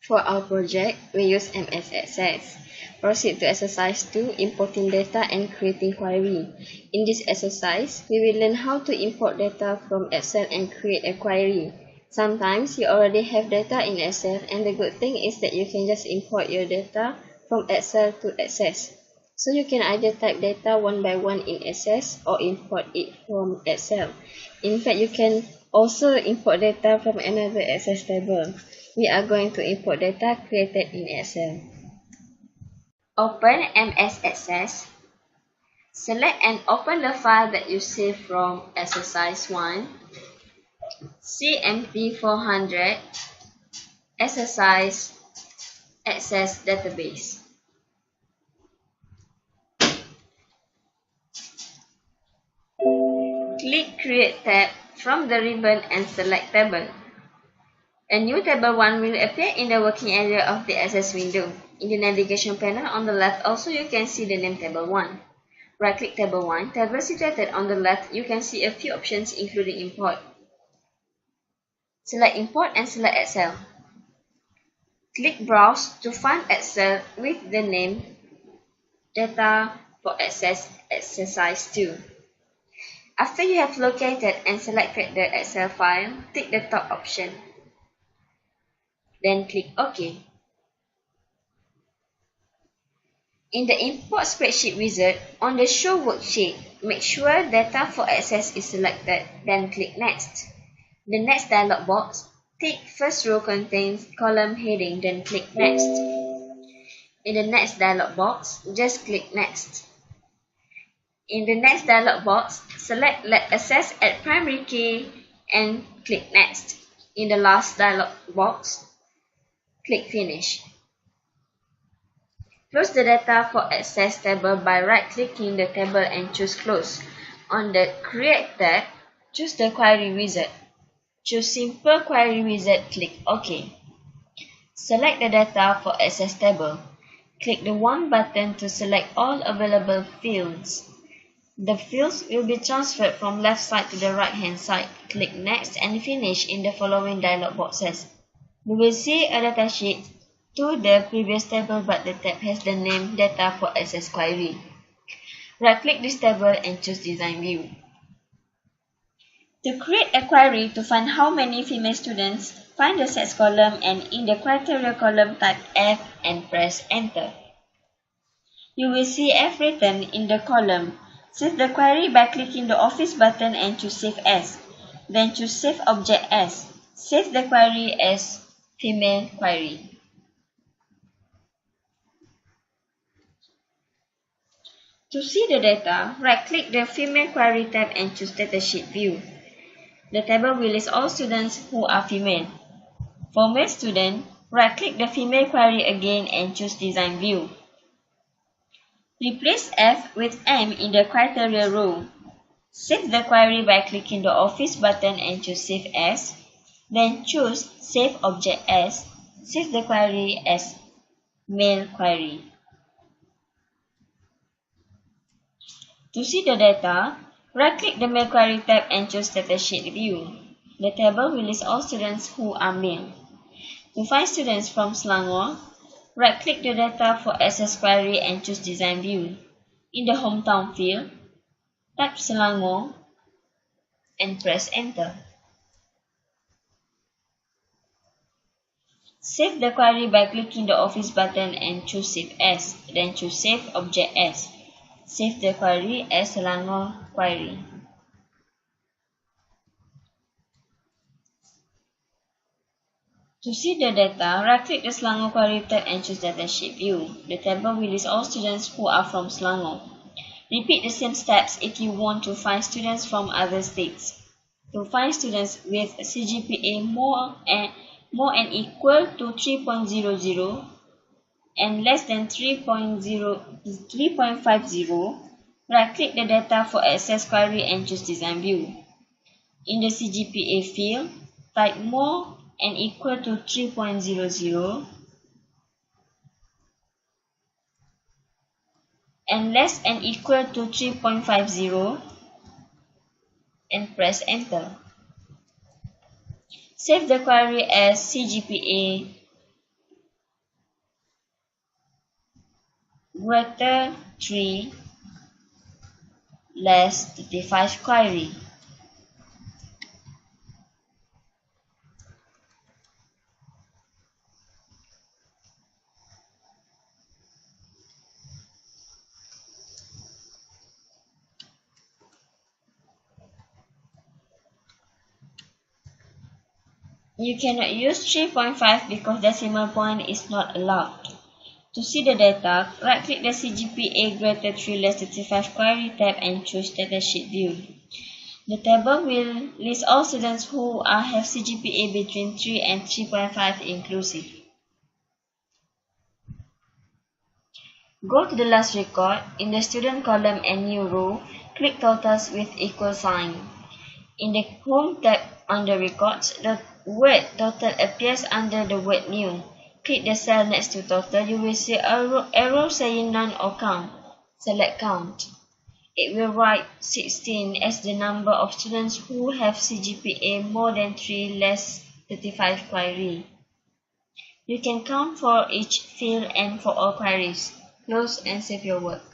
For our project, we use MS Access. Proceed to exercise 2, importing data and creating query. In this exercise, we will learn how to import data from Excel and create a query. Sometimes you already have data in Excel, and the good thing is that you can just import your data from Excel to Access. So you can either type data one by one in Access or import it from Excel. In fact, you can also import data from another Access table. We are going to import data created in Excel. Open MS Access. Select and open the file that you saved from exercise 1, CMT400, exercise Access database. Click Create tab from the ribbon and select Table. A new Table 1 will appear in the working area of the Access window. In the navigation panel on the left, also you can see the name Table 1. Right-click Table 1, table situated on the left, you can see a few options including Import. Select Import and select Excel. Click Browse to find Excel with the name Data for Access Exercise 2. After you have located and selected the Excel file, tick the top option. Then click OK. In the Import Spreadsheet wizard, on the Show Worksheet, make sure Data for Access is selected, then click Next. The Next dialog box, tick First row contains column heading, then click Next. In the Next dialog box, just click Next. In the Next dialog box, select Let Access at Primary Key and click Next. In the last dialog box, click Finish. Close the Data for Access table by right-clicking the table and choose Close. On the Create tab, choose the Query Wizard. Choose Simple Query Wizard, click OK. Select the Data for Access table. Click the One button to select all available fields. The fields will be transferred from left side to the right-hand side. Click Next and Finish in the following dialog boxes. You will see a datasheet to the previous table, but the tab has the name Data for Access Query. Right-click this table and choose Design View. To create a query to find how many female students, find the Sets column and in the Criteria column type F and press Enter. You will see F written in the column. Save the query by clicking the Office button and choose Save As. Then choose Save Object As. Save the query as Female Query. To see the data, right-click the Female Query tab and choose Datasheet View. The table will list all students who are female. For male student, right-click the Female Query again and choose Design View. Replace F with M in the Criteria row. Save the query by clicking the Office button and choose Save As. Then choose Save Object As. Save the query as Male Query. To see the data, right-click the Male Query tab and choose Datasheet View. The table will list all students who are male. To find students from Selangor, right-click the Data for Access query and choose Design View. In the Hometown field, type Selangor and press Enter. Save the query by clicking the Office button and choose Save As, then choose Save Object As. Save the query as Selangor Query. To see the data, right-click the Selangor Query tab and choose Datasheet View. The table will list all students who are from Selangor. Repeat the same steps if you want to find students from other states. To find students with CGPA more and equal to 3.00 and less than 3.50, right-click the Data for Access query and choose Design View. In the CGPA field, type more and equal to 3.00 and less and equal to 3.50 and press Enter. Save the query as CGPA greater 3 less 35 query. You cannot use 3.5 because decimal point is not allowed. To see the data, right-click the CGPA greater 3 less 35 query tab and choose Datasheet View. The table will list all students who have CGPA between 3 and 3.5 inclusive. Go to the last record. In the student column and new row, click totals with equal sign. In the Home tab under Records, the word total appears under the word new. Click the cell next to total. You will see an arrow saying none or count. Select count. It will write 16 as the number of students who have CGPA more than 3 less 35 query. You can count for each field and for all queries. Close and save your work.